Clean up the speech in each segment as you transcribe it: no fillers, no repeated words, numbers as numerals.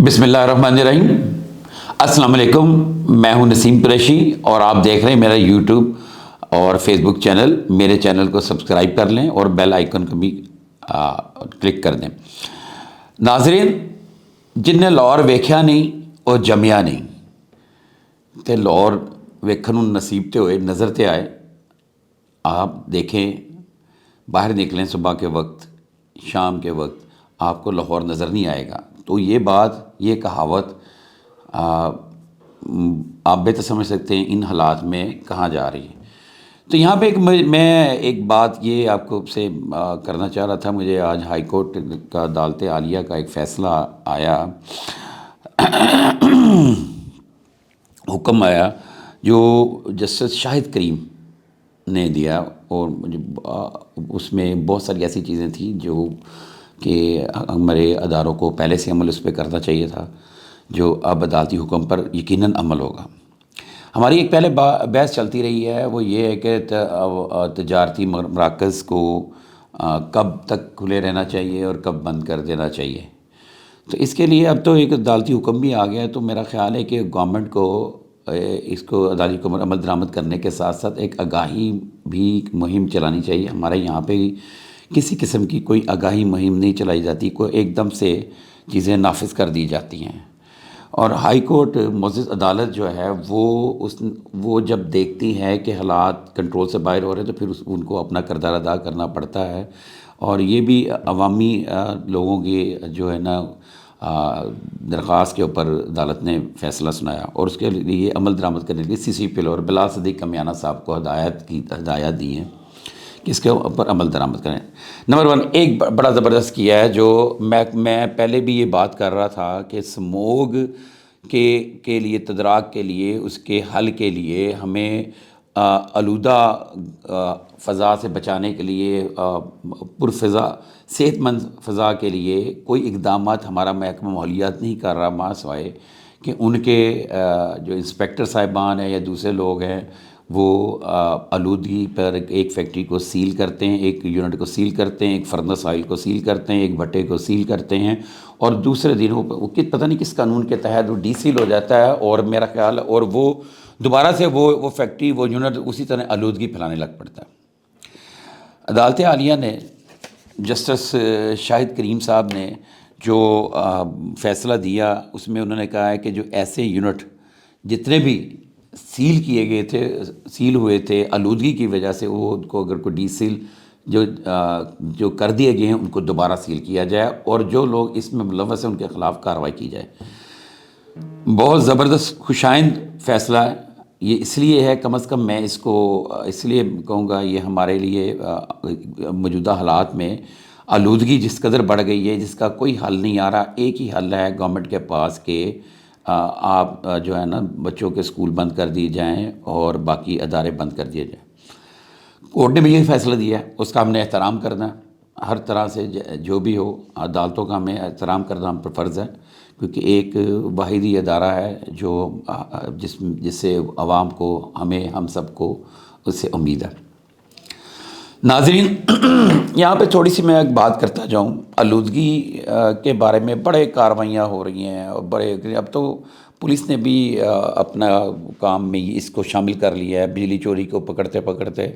بسم اللہ الرحمن الرحیم۔ السلام علیکم، میں ہوں نسیم قریشی اور آپ دیکھ رہے ہیں میرا یوٹیوب اور فیس بک چینل۔ میرے چینل کو سبسکرائب کر لیں اور بیل آئیکن کو بھی کلک کر دیں۔ ناظرین، جن نے لاہور ویکھیا نہیں وہ جمیا نہیں، تے لاہور ویکھن نوں نصیب تے ہوئے، نظر تے آئے۔ آپ دیکھیں، باہر نکلیں صبح کے وقت، شام کے وقت، آپ کو لاہور نظر نہیں آئے گا۔ تو یہ بات، یہ کہاوت آپ بہتر سمجھ سکتے ہیں ان حالات میں کہاں جا رہی ہے۔ تو یہاں پہ میں ایک بات یہ آپ کو سے کرنا چاہ رہا تھا۔ مجھے آج ہائی کورٹ کا عدالت عالیہ کا ایک فیصلہ آیا، حکم آیا جو جسٹس شاہد کریم نے دیا، اور اس میں بہت ساری ایسی چیزیں تھیں جو کہ ہمارے اداروں کو پہلے سے عمل اس پہ کرنا چاہیے تھا، جو اب عدالتی حکم پر یقیناً عمل ہوگا۔ ہماری ایک پہلے بحث چلتی رہی ہے، وہ یہ ہے کہ تجارتی مراکز کو کب تک کھلے رہنا چاہیے اور کب بند کر دینا چاہیے۔ تو اس کے لیے اب تو ایک عدالتی حکم بھی آ گیا ہے، تو میرا خیال ہے کہ گورنمنٹ کو اس کو عدالتی حکم پر عمل درآمد کرنے کے ساتھ ساتھ ایک آگاہی بھی مہم چلانی چاہیے۔ ہمارے یہاں پہ کسی قسم کی کوئی آگاہی مہم نہیں چلائی جاتی، کوئی ایک دم سے چیزیں نافذ کر دی جاتی ہیں۔ اور ہائی کورٹ معزز عدالت جو ہے وہ جب دیکھتی ہے کہ حالات کنٹرول سے باہر ہو رہے ہیں تو پھر ان کو اپنا کردار ادا کرنا پڑتا ہے۔ اور یہ بھی عوامی لوگوں کی جو ہے نا درخواست کے اوپر عدالت نے فیصلہ سنایا، اور اس کے لیے عمل درآمد کرنے کے لیے سی سی پی اور بلا صدیق کمیانہ صاحب کو ہدایات دی ہیں کہ اس کے اوپر عمل درآمد کریں۔ نمبر 1، ایک بڑا زبردست کیا ہے جو میں پہلے بھی یہ بات کر رہا تھا کہ اسموگ کے لیے، تدراک کے لیے، اس کے حل کے لیے ہمیں آلودہ فضا سے بچانے کے لیے، پر فضا، صحت مند فضا کے لیے کوئی اقدامات ہمارا محکمہ ماحولیات نہیں کر رہا، ماں سوائے کہ ان کے جو انسپیکٹر صاحبان ہیں یا دوسرے لوگ ہیں وہ آلودگی پر ایک فیکٹری کو سیل کرتے ہیں، ایک یونٹ کو سیل کرتے ہیں، ایک فرنس آئل کو سیل کرتے ہیں، ایک بھٹے کو سیل کرتے ہیں، اور دوسرے دن وہ پتہ نہیں کس قانون کے تحت وہ ڈی سیل ہو جاتا ہے، اور میرا خیال، اور وہ دوبارہ سے وہ فیکٹری، وہ یونٹ اسی طرح آلودگی پھیلانے لگ پڑتا ہے۔ عدالت عالیہ نے، جسٹس شاہد کریم صاحب نے جو فیصلہ دیا، اس میں انہوں نے کہا ہے کہ جو ایسے یونٹ جتنے بھی سیل کیے گئے تھے، سیل ہوئے تھے آلودگی کی وجہ سے، وہ ان کو اگر کوئی ڈی سیل جو کر دیے گئے ہیں ان کو دوبارہ سیل کیا جائے، اور جو لوگ اس میں ملوث ہیں ان کے خلاف کارروائی کی جائے۔ بہت زبردست خوشائند فیصلہ ہے یہ، اس لیے ہے، کم از کم میں اس کو اس لیے کہوں گا، یہ ہمارے لیے موجودہ حالات میں آلودگی جس قدر بڑھ گئی ہے، جس کا کوئی حل نہیں آ رہا۔ ایک ہی حل ہے گورنمنٹ کے پاس کہ آپ جو ہے نا بچوں کے اسکول بند کر دیے جائیں اور باقی ادارے بند کر دیے جائیں۔ کورٹ نے بھی یہ فیصلہ دیا ہے، اس کا ہم نے احترام کرنا ہے، ہر طرح سے جو بھی ہو عدالتوں کا ہمیں احترام کرنا ہم پر فرض ہے، کیونکہ ایک واحد ہی ادارہ ہے جو جس سے عوام کو، ہمیں، ہم سب کو اس سے امید ہے۔ ناظرین، یہاں پہ تھوڑی سی میں ایک بات کرتا جاؤں، آلودگی کے بارے میں بڑے کارروائیاں ہو رہی ہیں، اور اب تو پولیس نے بھی اپنا کام میں اس کو شامل کر لیا ہے۔ بجلی چوری کو پکڑتے پکڑتے،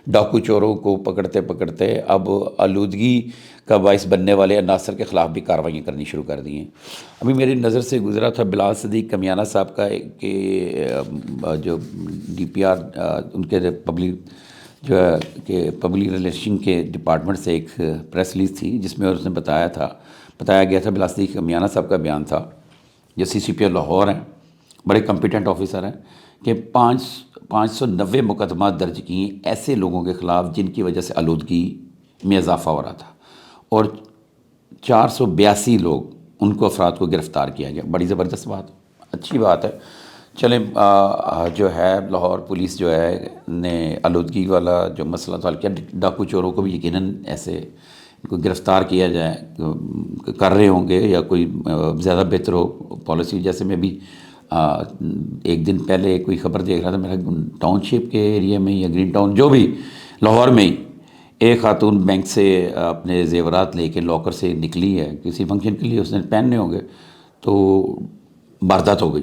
ڈاکو چوروں کو پکڑتے پکڑتے، اب آلودگی کا باعث بننے والے عناصر کے خلاف بھی کارروائیاں کرنی شروع کر دی ہیں۔ ابھی میری نظر سے گزرا تھا بلا صدیق کمیانہ صاحب کا کہ جو ڈی پی آر، ان کے پبلک جو ہے کہ پبلک ریلیشن کے ڈپارٹمنٹ سے ایک پریس ریلیز تھی، جس میں اس نے بتایا گیا تھا، بلا صدیق کمیانہ صاحب کا بیان تھا، جو سی سی پی لاہور ہیں، بڑے کمپیٹنٹ آفیسر ہیں، کہ 590 مقدمات درج کیے ایسے لوگوں کے خلاف جن کی وجہ سے آلودگی میں اضافہ ہو رہا تھا، اور 482 لوگ، ان کو افراد کو گرفتار کیا گیا۔ بڑی زبردست بات، اچھی بات ہے۔ چلیں، جو ہے لاہور پولیس جو ہے نے آلودگی والا جو مسئلہ حل کیا، ڈاکو چوروں کو بھی یقیناً ایسے کو گرفتار کیا جائے، کر رہے ہوں گے، یا کوئی زیادہ بہتر ہو پالیسی۔ جیسے میں بھی ایک دن پہلے کوئی خبر دیکھ رہا تھا، میرا ٹاؤن شپ کے ایریا میں یا گرین ٹاؤن، جو بھی لاہور میں ہی، ایک خاتون بینک سے اپنے زیورات لے کے لاکر سے نکلی ہے، کسی فنکشن کے لیے اس نے پہننے ہوں گے، تو واردات ہو گئی.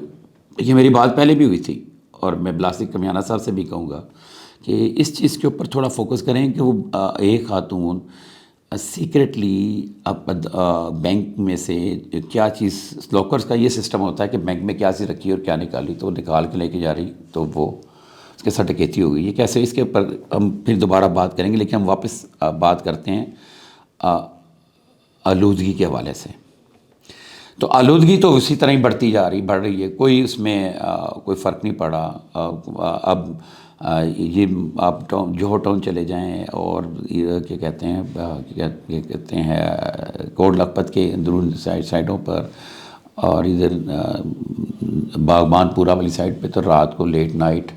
یہ میری بات پہلے بھی ہوئی تھی اور میں بلاسک کمیانہ صاحب سے بھی کہوں گا کہ اس چیز کے اوپر تھوڑا فوکس کریں کہ وہ ایک خاتون سیکرٹلی بینک میں سے کیا چیز، لاکرز کا یہ سسٹم ہوتا ہے کہ بینک میں کیا چیز رکھی اور کیا نکالی، تو وہ نکال کے لے کے جا رہی تو وہ اس کے ساتھ ڈکیتی ہو گئی. یہ کیسے، اس کے اوپر ہم پھر دوبارہ بات کریں گے، لیکن ہم واپس بات کرتے ہیں آلودگی کے حوالے سے. تو آلودگی تو اسی طرح ہی بڑھ رہی ہے، کوئی اس میں کوئی فرق نہیں پڑا. اب یہ آپ جوہر ٹاؤن چلے جائیں اور کیا کہتے ہیں کوٹ لکھپت کے اندرون سائڈوں پر اور ادھر باغبان پورہ والی سائڈ پہ تو رات کو لیٹ نائٹ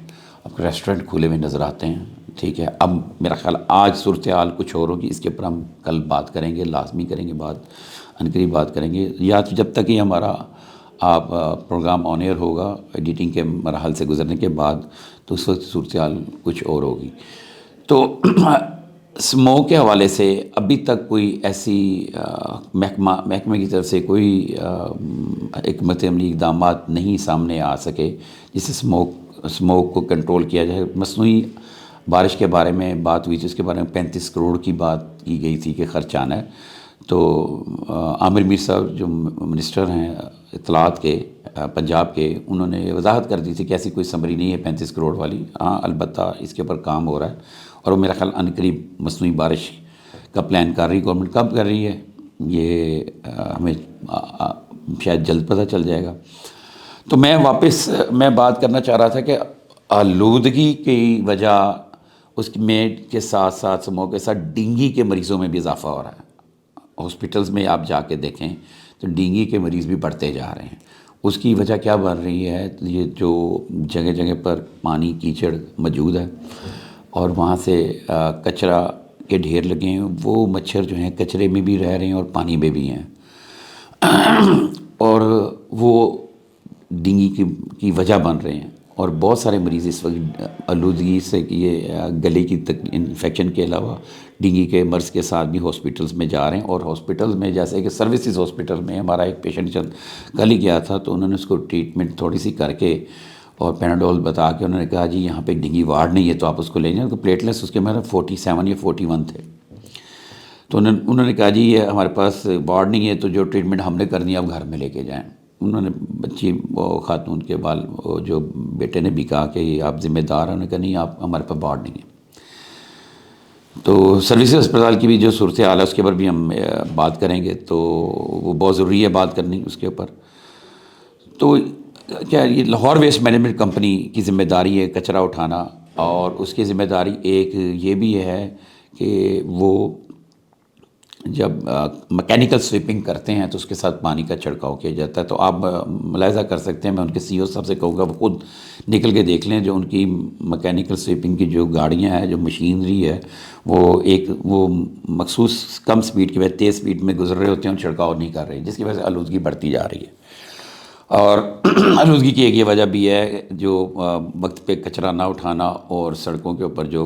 آپ کو ریسٹورنٹ کھلے ہوئے نظر آتے ہیں. ٹھیک ہے، اب میرا خیال آج صورتحال کچھ اور ہوگی، اس کے اوپر ہم کل بات کریں گے، لازمی کریں گے بات، عنقریب بات کریں گے. یا تو جب تک ہی ہمارا آپ پروگرام آن ایئر ہوگا ایڈیٹنگ کے مراحل سے گزرنے کے بعد، تو اس وقت صورتحال کچھ اور ہوگی. تو اسموک کے حوالے سے ابھی تک کوئی ایسی محکمہ کی طرف سے کوئی حکمت عملی اقدامات نہیں سامنے آ سکے جس سے اسموک کو کنٹرول کیا جائے. مصنوعی بارش کے بارے میں بات ہوئی تھی، اس کے بارے میں 35 کروڑ کی بات کی گئی تھی کہ خرچ آنا ہے. تو عامر میر صاحب جو منسٹر ہیں اطلاعات کے پنجاب کے، انہوں نے وضاحت کر دی تھی کہ ایسی کوئی سمری نہیں ہے 35 کروڑ والی. ہاں البتہ اس کے اوپر کام ہو رہا ہے اور وہ میرا خیال عنقریب مصنوعی بارش کا پلان کر رہی گورنمنٹ. کب کر رہی ہے یہ ہمیں شاید جلد پتہ چل جائے گا. تو میں بات کرنا چاہ رہا تھا کہ آلودگی کی وجہ اس میں کے ساتھ ساتھ اسموک کے ساتھ ڈینگی کے مریضوں میں بھی اضافہ ہو رہا ہے. ہاسپٹلز میں آپ جا کے دیکھیں تو ڈینگی کے مریض بھی بڑھتے جا رہے ہیں. اس کی وجہ کیا بن رہی ہے؟ یہ جو جگہ جگہ پر پانی کیچڑ موجود ہے اور وہاں سے کچرا کے ڈھیر لگے ہیں، وہ مچھر جو ہیں کچرے میں بھی رہ رہے ہیں اور پانی میں بھی ہیں اور وہ ڈینگی کی وجہ بن رہے ہیں. اور بہت سارے مریض اس وقت آلودگی سے یہ گلے کی انفیکشن کے علاوہ ڈینگی کے مرض کے ساتھ بھی ہاسپٹلز میں جا رہے ہیں. اور ہاسپٹلز میں جیسے کہ سروسز ہاسپٹل میں ہمارا ایک پیشنٹ کل ہی گیا تھا، تو انہوں نے اس کو ٹریٹمنٹ تھوڑی سی کر کے اور پیناڈول بتا کے انہوں نے کہا جی یہاں پہ ڈینگی وارڈ نہیں ہے تو آپ اس کو لے جائیں. تو پلیٹلیٹس اس کے میرا 47 یا 41 تھے. تو انہوں نے کہا جی یہ ہمارے پاس وارڈ نہیں ہے تو جو ٹریٹمنٹ ہم نے کرنی ہے آپ گھر میں لے کے جائیں. انہوں نے بچی وہ خاتون کے جو بیٹے نے بھی کہا کہ آپ ذمہ دار ہیں، انہوں نے کہا نہیں آپ ہمارے پاس وارڈ نہیں ہے. تو سروسز اسپتال کی بھی جو صورتحال ہے اس کے اوپر بھی ہم بات کریں گے، تو وہ بہت ضروری ہے بات کرنی اس کے اوپر. تو کیا یہ لاہور ویسٹ مینجمنٹ کمپنی کی ذمہ داری ہے کچرا اٹھانا، اور اس کی ذمہ داری ایک یہ بھی ہے کہ وہ جب مکینیکل سویپنگ کرتے ہیں تو اس کے ساتھ پانی کا چھڑکاؤ کیا جاتا ہے. تو آپ ملاحظہ کر سکتے ہیں، میں ان کے سی او صاحب سے کہوں گا وہ خود نکل کے دیکھ لیں جو ان کی مکینیکل سویپنگ کی جو گاڑیاں ہیں، جو مشینری ہے، وہ مخصوص کم سپیڈ کی وجہ تیز سپیڈ میں گزر رہے ہوتے ہیں اور چھڑکاؤ نہیں کر رہے، جس کی وجہ سے آلودگی بڑھتی جا رہی ہے. اور آلودگی کی ایک یہ وجہ بھی ہے جو وقت پہ کچرا نہ اٹھانا اور سڑکوں کے اوپر جو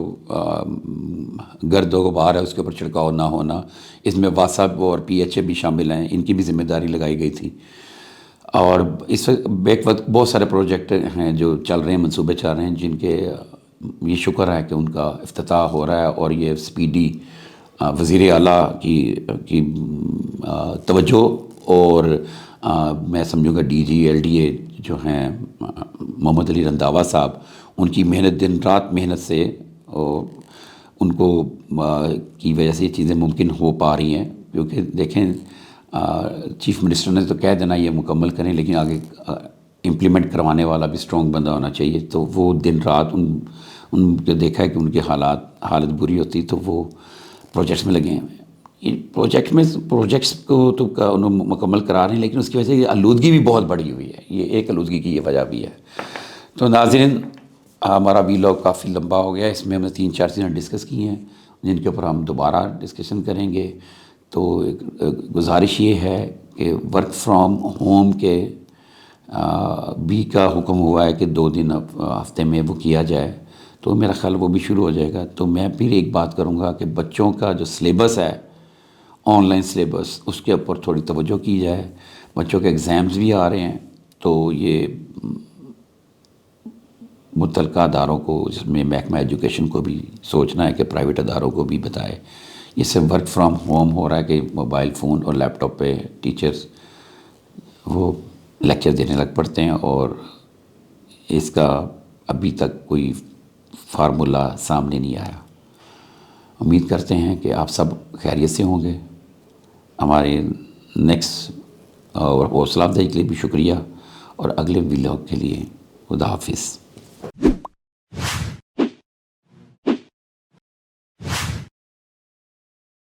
گرد و غبار ہے اس کے اوپر چھڑکاؤ نہ ہونا. اس میں واسب اور پی ایچ اے بھی شامل ہیں، ان کی بھی ذمہ داری لگائی گئی تھی. اور اس بیک وقت بہت سارے پروجیکٹ ہیں جو چل رہے ہیں، منصوبے چل رہے ہیں، جن کے یہ شکر ہے کہ ان کا افتتاح ہو رہا ہے اور یہ سپیڈی وزیر اعلیٰ کی توجہ اور میں سمجھوں گا D G L D A جو ہیں محمد علی رنداوا صاحب، ان کی محنت دن رات محنت سے ان کو کی وجہ سے یہ چیزیں ممکن ہو پا رہی ہیں. کیونکہ دیکھیں چیف منسٹر نے تو کہہ دینا یہ مکمل کریں، لیکن آگے امپلیمنٹ کروانے والا بھی اسٹرانگ بندہ ہونا چاہیے. تو وہ دن رات ان کو دیکھا ہے کہ ان کی حالت بری ہوتی تو وہ پروجیکٹس میں لگے ہیں. پروجیکٹس کو تو انہوں مکمل کرا رہے ہیں، لیکن اس کی وجہ سے یہ آلودگی بھی بہت بڑی ہوئی ہے. یہ ایک آلودگی کی یہ وجہ بھی ہے. تو ناظرین ہمارا ویلاگ کافی لمبا ہو گیا، اس میں ہم نے 3-4 چیزیں ڈسکس کی ہیں جن کے اوپر ہم دوبارہ ڈسکشن کریں گے. تو گزارش یہ ہے کہ ورک فرام ہوم کے بھی کا حکم ہوا ہے کہ 2 دن ہفتے میں وہ کیا جائے، تو میرا خیال وہ بھی شروع ہو جائے گا. تو میں پھر ایک بات کروں گا کہ بچوں کا جو سلیبس ہے، آن لائن سلیبس، اس کے اوپر تھوڑی توجہ کی جائے. بچوں کے ایگزامز بھی آ رہے ہیں، تو یہ متعلقہ اداروں کو، جس میں محکمہ ایجوکیشن کو بھی سوچنا ہے کہ پرائیویٹ اداروں کو بھی بتائے. یہ سب ورک فرام ہوم ہو رہا ہے کہ موبائل فون اور لیپ ٹاپ پہ ٹیچرز وہ لیکچر دینے لگ پڑتے ہیں، اور اس کا ابھی تک کوئی فارمولہ سامنے نہیں آیا. امید کرتے ہیں کہ آپ سب خیریت سے ہوں گے. ہمارے نیکسٹ اور حوصلہ افزائی کے لیے بھی شکریہ، اور اگلے ولاگ کے لیے خدا حافظ.